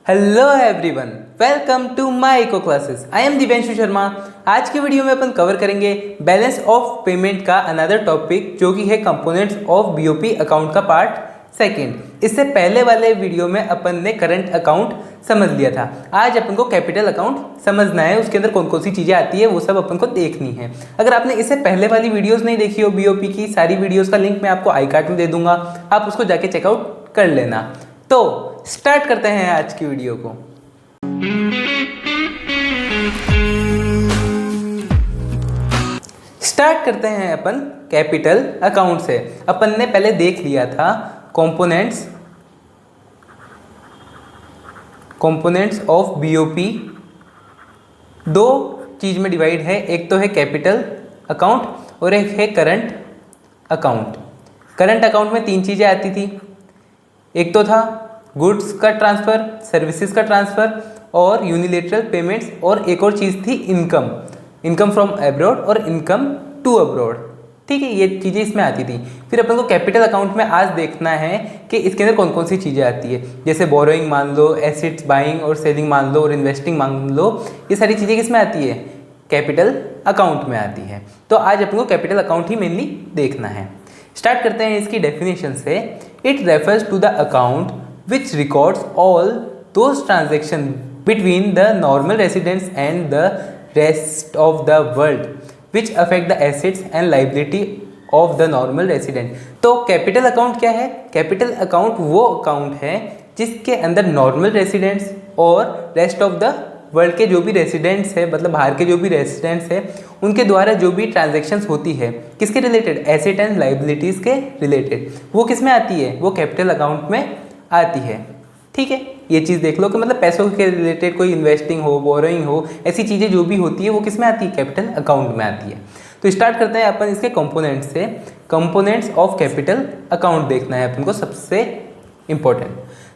Hello everyone, welcome to my eco classes. I am Divyanshu Sharma. आज की video में अपन कवर करेंगे बैलेंस ऑफ पेमेंट का अनदर टॉपिक जो कि है कंपोनेंट्स ऑफ बीओपी अकाउंट का पार्ट सेकंड। इससे पहले वाले वीडियो में अपन ने करंट अकाउंट समझ लिया था। आज अपन को कैपिटल अकाउंट समझना है, उसके अंदर कौन कौन सी चीज़ें आती है वो सब अपन को देखनी है। अगर आपने इससे पहले वाली वीडियोस नहीं देखी हो बीओपी की, सारी वीडियोस का लिंक मैं आपको आई कार्ड में दे दूंगा, आप उसको जाके चेकआउट कर लेना। तो स्टार्ट करते हैं आज की वीडियो को। स्टार्ट करते हैं अपन कैपिटल अकाउंट से। अपन ने पहले देख लिया था कंपोनेंट्स ऑफ बीओपी। दो चीज में डिवाइड है, एक तो है कैपिटल अकाउंट और एक है करंट अकाउंट। करंट अकाउंट में तीन चीजें आती थी, एक तो था गुड्स का ट्रांसफर, सर्विसेज का ट्रांसफर और यूनिलेटरल पेमेंट्स, और एक और चीज़ थी इनकम फ्रॉम अब्रॉड और इनकम टू अब्रॉड। ठीक है, ये चीज़ें इसमें आती थी। फिर अपन को कैपिटल अकाउंट में आज देखना है कि इसके अंदर कौन कौन सी चीज़ें आती है, जैसे बोरोइंग मान लो, एसेट्स बाइंग और सेलिंग मान लो, और इन्वेस्टिंग मान लो। ये सारी चीज़ें किसमें आती है? कैपिटल अकाउंट में आती है। तो आज अपन को कैपिटल अकाउंट ही मेनली देखना है। स्टार्ट करते हैं इसकी डेफिनेशन से। It refers to the account which records all those transactions between the normal residents and the rest of the world which affect the assets and liability of the normal resident। तो capital account क्या है? Capital account वो account है जिसके अंदर normal residents और rest of the world के जो भी रेसिडेंट्स है, मतलब बाहर के जो भी रेसिडेंट्स है, उनके द्वारा जो भी ट्रांजैक्शंस होती है, किसके रिलेटेड? एसेट एंड लाइबिलिटीज़ के रिलेटेड। वो किस में आती है? वो कैपिटल अकाउंट में आती है। ठीक है, ये चीज़ देख लो कि मतलब पैसों के रिलेटेड कोई इन्वेस्टिंग हो, बोरोइंग हो, ऐसी चीज़ें जो भी होती है वो किस में आती है? कैपिटल अकाउंट में आती है। तो स्टार्ट करते हैं अपन इसके कंपोनेंट्स से। कंपोनेंट्स ऑफ कैपिटल अकाउंट देखना है अपन को सबसे इंपॉर्टेंट।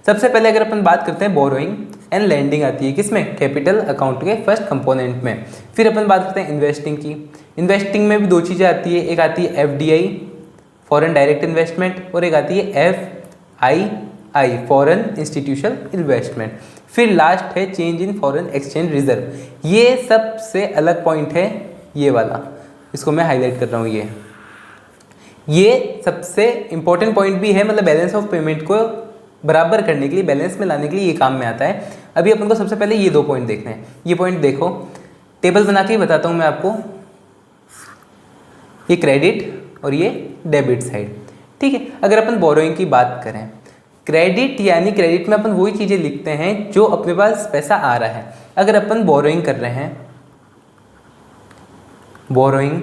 सबसे पहले अगर अपन बात करते हैं बोरोइंग एंड लैंडिंग आती है किसमें? कैपिटल अकाउंट के फर्स्ट कंपोनेंट में। फिर अपन बात करते हैं इन्वेस्टिंग की। इन्वेस्टिंग में भी दो चीज़ें आती है, एक आती है FDI फॉरेन डायरेक्ट इन्वेस्टमेंट, और एक आती है FII फॉरेन इंस्टीट्यूशनल इन्वेस्टमेंट। फिर लास्ट है change in foreign exchange reserve. ये सबसे अलग पॉइंट है, ये वाला, इसको मैं हाईलाइट कर रहा हूँ। ये सबसे इंपॉर्टेंट पॉइंट भी है, मतलब बैलेंस ऑफ पेमेंट को बराबर करने के लिए, बैलेंस में लाने के लिए ये काम में आता है। अभी अपन को सबसे पहले ये दो पॉइंट देखने हैं। ये पॉइंट देखो, टेबल बना के ही बताता हूँ मैं आपको। ये क्रेडिट और ये डेबिट साइड। ठीक है, अगर अपन बोरोइंग की बात करें, क्रेडिट यानी क्रेडिट में अपन वही चीज़ें लिखते हैं जो अपने पास पैसा आ रहा है। अगर अपन बोरोइंग कर रहे हैं, बोरोइंग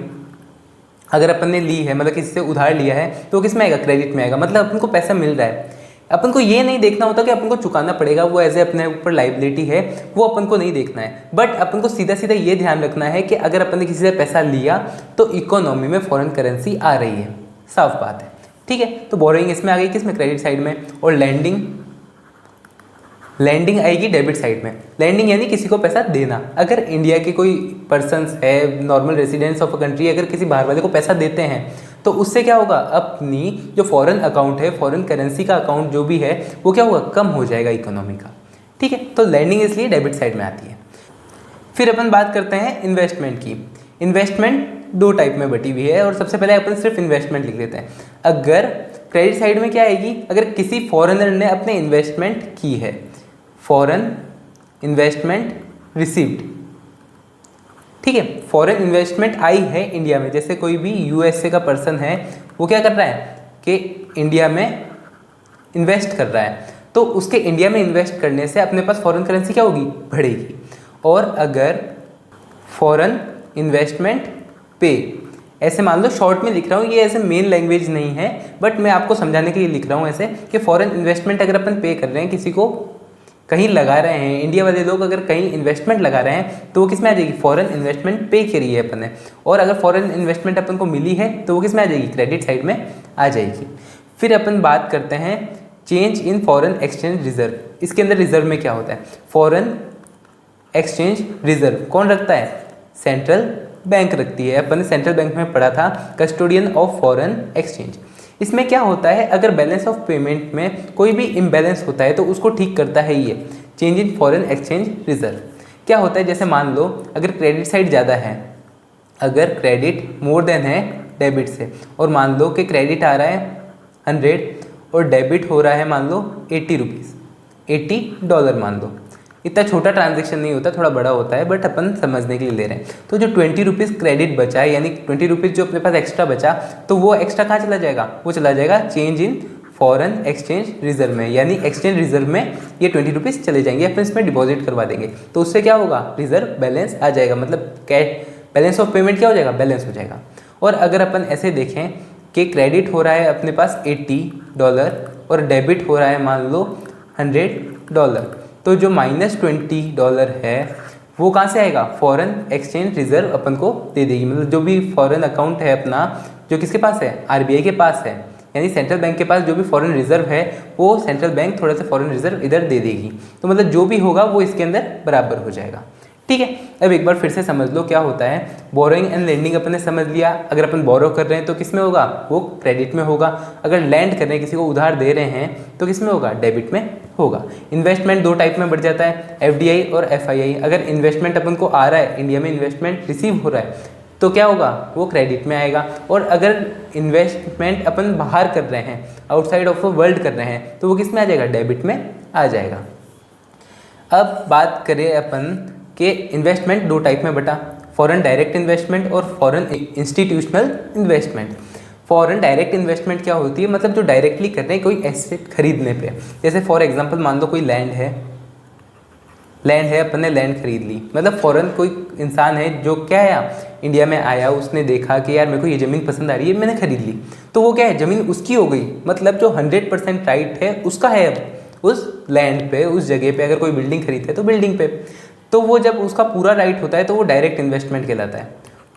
अगर अपन ने ली है, मतलब किसी से उधार लिया है, तो किस में आएगा? क्रेडिट में आएगा। मतलब अपन को पैसा मिल रहा है। अपन को ये नहीं देखना होता कि अपन को चुकाना पड़ेगा, वो ऐसे अपने ऊपर लाइबिलिटी है, वो अपन को नहीं देखना है। बट अपन को सीधा सीधा ये ध्यान रखना है कि अगर अपन ने किसी से पैसा लिया तो इकोनॉमी में फॉरेन करेंसी आ रही है, साफ बात है। ठीक है, तो बोरोइंग इसमें आ गई किसमें? क्रेडिट साइड में। और लैंडिंग आएगी डेबिट साइड में। लैंडिंग यानी किसी को पैसा देना। अगर इंडिया के कोई पर्सन्स है, normal residents of a country, अगर किसी बाहर वाले को पैसा देते हैं तो उससे क्या होगा? अपनी जो फॉरेन अकाउंट है, फॉरेन करेंसी का अकाउंट जो भी है, वो क्या होगा? कम हो जाएगा इकोनॉमी का। ठीक है, तो लैंडिंग इसलिए डेबिट साइड में आती है। फिर अपन बात करते हैं इन्वेस्टमेंट की। इन्वेस्टमेंट दो टाइप में बटी हुई है, और सबसे पहले अपन सिर्फ इन्वेस्टमेंट लिख लेते हैं। अगर क्रेडिट साइड में क्या आएगी? अगर किसी फॉरेनर ने अपने इन्वेस्टमेंट की है, फॉरेन इन्वेस्टमेंट रिसीव्ड। ठीक है, फॉरेन इन्वेस्टमेंट आई है इंडिया में, जैसे कोई भी USA का पर्सन है, वो क्या कर रहा है कि इंडिया में इन्वेस्ट कर रहा है, तो उसके इंडिया में इन्वेस्ट करने से अपने पास फॉरेन करेंसी क्या होगी? बढ़ेगी। और अगर फॉरेन इन्वेस्टमेंट पे, ऐसे मान लो शॉर्ट में लिख रहा हूँ, ये ऐसे मेन लैंग्वेज नहीं है, बट मैं आपको समझाने के लिए लिख रहा हूँ ऐसे कि फॉरेन इन्वेस्टमेंट अगर अपन पे कर रहे हैं, किसी को कहीं लगा रहे हैं, इंडिया वाले लोग अगर कहीं इन्वेस्टमेंट लगा रहे हैं, तो वो किस में आ जाएगी? फॉरेन इन्वेस्टमेंट पे करी है अपन ने। और अगर फॉरेन इन्वेस्टमेंट अपन को मिली है तो वो किस में आ जाएगी? क्रेडिट साइड में आ जाएगी। फिर अपन बात करते हैं change in foreign exchange reserve. इसके अंदर रिजर्व में क्या होता है? फॉरेन एक्सचेंज रिजर्व कौन रखता है? सेंट्रल बैंक रखती है। अपन ने सेंट्रल बैंक में पढ़ा था कस्टोडियन ऑफ फॉरेन एक्सचेंज। इसमें क्या होता है, अगर बैलेंस ऑफ पेमेंट में कोई भी इम्बैलेंस होता है तो उसको ठीक करता है ये change in foreign exchange reserve. क्या होता है, जैसे मान लो अगर क्रेडिट साइड ज़्यादा है, अगर क्रेडिट मोर देन है डेबिट से, और मान लो कि क्रेडिट आ रहा है 100 और डेबिट हो रहा है मान लो 80 रुपीज़, $80 मान लो। इतना छोटा ट्रांजैक्शन नहीं होता, थोड़ा बड़ा होता है, बट अपन समझने के लिए ले रहे हैं। तो जो 20 रुपीज़ क्रेडिट बचा है, यानी 20 रुपीज़ जो अपने पास एक्स्ट्रा बचा, तो वो एक्स्ट्रा कहाँ चला जाएगा, वो चला जाएगा change in foreign exchange reserve में, यानी एक्सचेंज रिजर्व में ये 20 रुपीज़ चले जाएंगे, अपन इसमें डिपॉजिट करवा देंगे। तो उससे क्या होगा, रिजर्व बैलेंस आ जाएगा, मतलब कैश बैलेंस ऑफ पेमेंट क्या हो जाएगा, बैलेंस हो जाएगा। और अगर अपन ऐसे देखें कि क्रेडिट हो रहा है अपने पास $80 और डेबिट हो रहा है मान लो $100, तो जो -$20 है वो कहाँ से आएगा, फॉरेन एक्सचेंज रिजर्व अपन को दे देगी। मतलब जो भी फॉरेन अकाउंट है अपना, जो किसके पास है, RBI के पास है, यानी सेंट्रल बैंक के पास जो भी फॉरेन रिजर्व है वो सेंट्रल बैंक थोड़ा सा फॉरेन रिजर्व इधर दे देगी। तो मतलब जो भी होगा वो इसके अंदर बराबर हो जाएगा। ठीक है, अब एक बार फिर से समझ लो क्या होता है। बोरोइंग एंड लेंडिंग अपन ने समझ लिया। अगर अपन बोरो कर रहे हैं तो किस में होगा, वो क्रेडिट में होगा। अगर लैंड कर रहे हैं, किसी को उधार दे रहे हैं, तो किस में होगा, डेबिट में होगा। इन्वेस्टमेंट दो टाइप में बढ़ जाता है, FDI और FII। अगर इन्वेस्टमेंट अपन को आ रहा है, इंडिया में इन्वेस्टमेंट रिसीव हो रहा है, तो क्या होगा, वो क्रेडिट में आएगा। और अगर इन्वेस्टमेंट अपन बाहर कर रहे हैं, आउटसाइड ऑफ वर्ल्ड कर रहे हैं, तो वो किस में आ जाएगा, डेबिट में आ जाएगा। अब बात करें अपन कि इन्वेस्टमेंट दो टाइप में बटा, फॉरेन डायरेक्ट इन्वेस्टमेंट और foreign institutional investment. Foreign direct investment क्या होती है, मतलब जो डायरेक्टली कर रहे हैं कोई एसेट खरीदने पे। जैसे फॉर एग्जांपल मान लो कोई लैंड है, अपन ने लैंड खरीद ली। मतलब फॉरेन कोई इंसान है जो क्या है, इंडिया में आया, उसने देखा कि यार मेरे को ये ज़मीन पसंद आ रही है, मैंने खरीद ली। तो वो क्या है, ज़मीन उसकी हो गई। मतलब जो 100% राइट है उसका है अब उस लैंड पे, उस जगह पे। अगर कोई बिल्डिंग खरीदते है तो बिल्डिंग पे, तो वो जब उसका पूरा राइट होता है तो वो डायरेक्ट इन्वेस्टमेंट कहलाता है।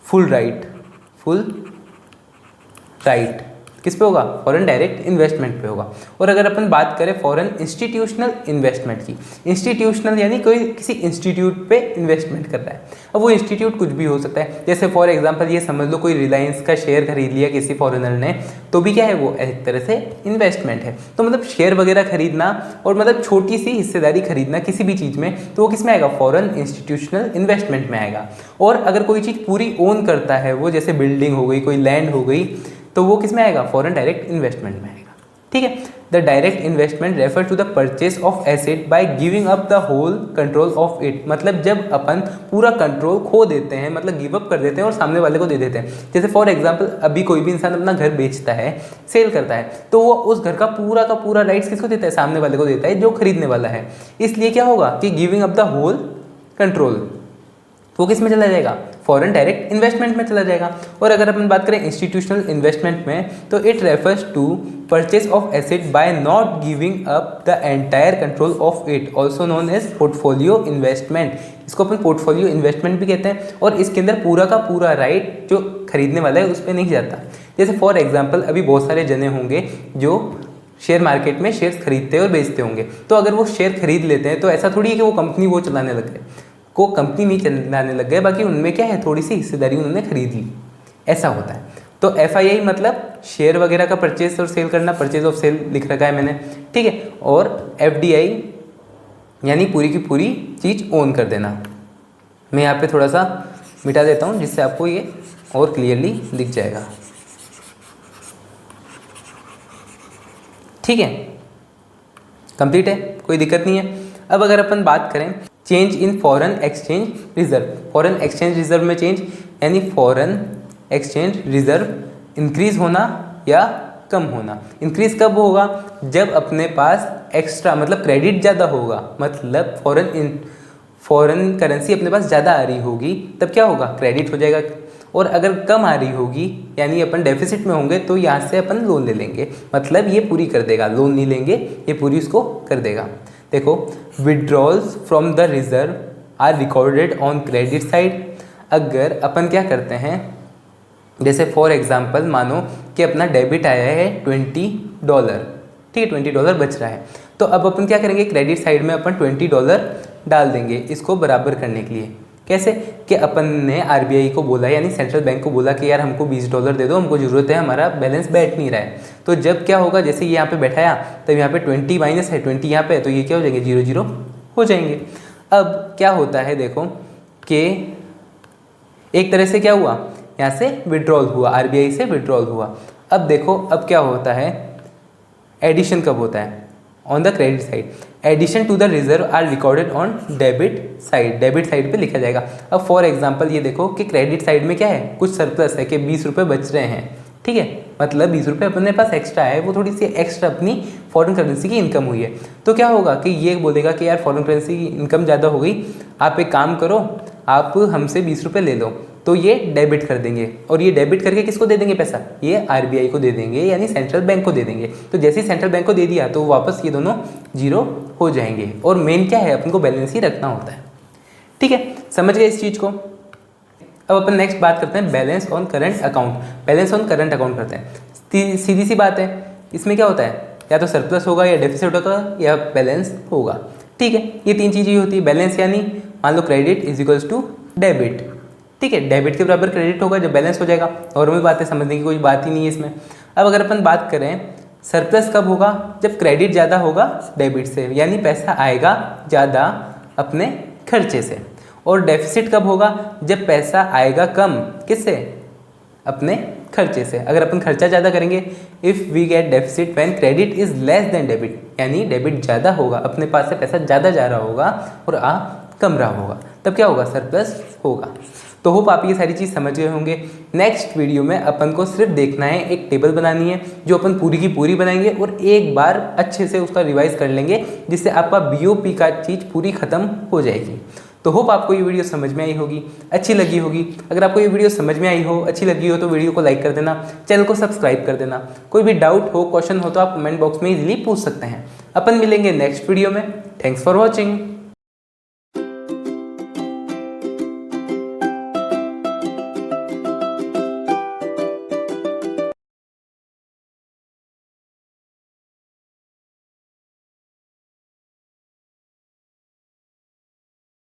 फुल राइट किस पे होगा, फॉरेन डायरेक्ट इन्वेस्टमेंट पे होगा। और अगर अपन बात करें फॉरेन इंस्टीट्यूशनल इन्वेस्टमेंट की, इंस्टीट्यूशनल यानी कोई किसी इंस्टीट्यूट पे इन्वेस्टमेंट कर रहा है। अब वो इंस्टीट्यूट कुछ भी हो सकता है। जैसे फॉर एग्जांपल ये समझ लो कोई रिलायंस का शेयर खरीद लिया किसी फॉरेनर ने, तो भी क्या है, वो एक तरह से इन्वेस्टमेंट है। तो मतलब शेयर वगैरह खरीदना और मतलब छोटी सी हिस्सेदारी खरीदना किसी भी चीज़ में, तो वो किस में आएगा, फॉरेन इंस्टीट्यूशनल इन्वेस्टमेंट में आएगा। और अगर कोई चीज़ पूरी ओन करता है वो, जैसे बिल्डिंग हो गई, कोई लैंड हो गई, तो वो किस में आएगा, फॉरेन डायरेक्ट इन्वेस्टमेंट में आएगा। ठीक है, the direct investment refer to the purchase of asset by giving up the whole control of it. मतलब जब अपन पूरा कंट्रोल खो देते हैं, मतलब गिव अप कर देते हैं और सामने वाले को दे देते हैं। जैसे फॉर एग्जांपल अभी कोई भी इंसान अपना घर बेचता है, सेल करता है, तो वो उस घर का पूरा राइट्स किसको देता है, सामने वाले को देता है, जो खरीदने वाला है। इसलिए क्या होगा कि giving up the whole control, वो किस में चला जाएगा, फॉरेन डायरेक्ट इन्वेस्टमेंट में चला जाएगा। और अगर अपन बात करें इंस्टीट्यूशनल इन्वेस्टमेंट में, तो it refers to purchase of asset by not giving up the entire control of it, also known as portfolio investment. इसको अपन पोर्टफोलियो इन्वेस्टमेंट भी कहते हैं। और इसके अंदर पूरा का पूरा राइट जो खरीदने वाला है उस पर नहीं जाता। जैसे फॉर एग्जाम्पल अभी बहुत सारे जने होंगे जो शेयर मार्केट में शेयर खरीदते और बेचते होंगे, तो अगर वो शेयर खरीद लेते हैं तो ऐसा थोड़ी है कि वो कंपनी वो चलाने लग गए, को कंपनी नहीं चलाने लग गए, बाकी उनमें क्या है, थोड़ी सी हिस्सेदारी उन्होंने खरीद ली, ऐसा होता है। तो FII मतलब शेयर वगैरह का परचेज और सेल करना, परचेज ऑफ सेल लिख रखा है मैंने, ठीक है। और FDI यानी पूरी की पूरी चीज़ ओन कर देना। मैं यहाँ पे थोड़ा सा मिटा देता हूँ जिससे आपको ये और क्लियरली दिख जाएगा, ठीक है। कंप्लीट है, कोई दिक्कत नहीं है। अब अगर अपन बात करें change in foreign exchange reserve, foreign exchange reserve में चेंज, यानी फॉरेन एक्सचेंज रिजर्व इंक्रीज होना या कम होना। इंक्रीज कब होगा, जब अपने पास एक्स्ट्रा मतलब क्रेडिट ज़्यादा होगा, मतलब फॉरेन करेंसी अपने पास ज़्यादा आ रही होगी, तब क्या होगा, क्रेडिट हो जाएगा। और अगर कम आ रही होगी यानी अपन डेफिसिट में होंगे, तो यहाँ से अपन लोन ले लेंगे, मतलब ये पूरी कर देगा, लोन नहीं लेंगे, ये पूरी उसको कर देगा। देखो, withdrawals from the reserve are recorded on credit side. अगर अपन क्या करते हैं, जैसे फॉर एग्जांपल मानो कि अपना डेबिट आया है $20, ठीक है, $20 बच रहा है, तो अब अपन क्या करेंगे, क्रेडिट साइड में अपन $20 डाल देंगे इसको बराबर करने के लिए। कैसे कि अपन ने RBI को बोला, यानी सेंट्रल बैंक को बोला कि यार हमको $20 दे दो, हमको ज़रूरत है, हमारा बैलेंस बैठ नहीं रहा है। तो जब क्या होगा, जैसे यहाँ पे बैठाया तब यहाँ पे 20 माइनस है, 20 यहाँ पे, तो ये क्या हो जाएंगे, 0 0 हो जाएंगे। अब क्या होता है देखो कि एक तरह से क्या हुआ, यहाँ से विड्रॉल हुआ, आरबीआई से विड्रॉल हुआ। अब देखो अब क्या होता है, एडिशन कब होता है, on the credit side. Addition to the reserve are recorded on debit side, debit side पे लिखा जाएगा। अब फॉर एग्जांपल ये देखो कि क्रेडिट साइड में क्या है, कुछ सरप्लस है कि 20 रुपये बच रहे हैं, ठीक है, मतलब 20 रुपये अपने पास एक्स्ट्रा है, वो थोड़ी सी एक्स्ट्रा अपनी फॉरेन करेंसी की इनकम हुई है। तो क्या होगा कि ये बोलेगा कि यार फॉरेन करेंसी की इनकम ज़्यादा हो गई, आप एक काम करो, आप हमसे 20 रुपये ले लो। तो ये डेबिट कर देंगे, और ये डेबिट करके किसको दे देंगे पैसा, ये आरबीआई को दे देंगे, यानी सेंट्रल बैंक को दे देंगे। तो जैसे ही सेंट्रल बैंक को दे दिया तो वापस ये दोनों जीरो हो जाएंगे। और मेन क्या है, अपन को बैलेंस ही रखना होता है, ठीक है, समझ गए इस चीज़ को। अब अपन नेक्स्ट बात करते हैं balance on current account. Balance on current account करते हैं, सीधी सी बात है, इसमें क्या होता है, या तो सरप्लस होगा या डेफिसिट होगा या बैलेंस होगा, ठीक है, ये तीन चीज़ें होती है। बैलेंस यानी मान लो credit is equals to debit, ठीक है, डेबिट के बराबर क्रेडिट होगा जब बैलेंस हो जाएगा। नॉर्मल बात है, समझने की कोई बात ही नहीं है इसमें। अब अगर अपन बात करें सरप्लस कब होगा, जब क्रेडिट ज़्यादा होगा डेबिट से, यानी पैसा आएगा ज़्यादा अपने खर्चे से। और डेफिसिट कब होगा, जब पैसा आएगा कम, किससे, अपने खर्चे से। अगर अपन खर्चा ज़्यादा करेंगे, if we get deficit when credit is less than debit, यानी डेबिट ज़्यादा होगा, अपने पास से पैसा ज़्यादा जा रहा होगा और आ कम रहा होगा, तब क्या होगा, सरप्लस होगा। तो होप आप ये सारी चीज़ समझ गए होंगे। नेक्स्ट वीडियो में अपन को सिर्फ देखना है, एक टेबल बनानी है जो अपन पूरी की पूरी बनाएंगे और एक बार अच्छे से उसका रिवाइज कर लेंगे, जिससे आपका बीओपी का चीज़ पूरी ख़त्म हो जाएगी। तो होप आपको ये वीडियो समझ में आई होगी, अच्छी लगी होगी। अगर आपको ये वीडियो समझ में आई हो, अच्छी लगी हो, तो वीडियो को लाइक कर देना, चैनल को सब्सक्राइब कर देना। कोई भी डाउट हो, क्वेश्चन हो तो आप कमेंट बॉक्स में इजीली पूछ सकते हैं। अपन मिलेंगे नेक्स्ट वीडियो में। Thanks for watching.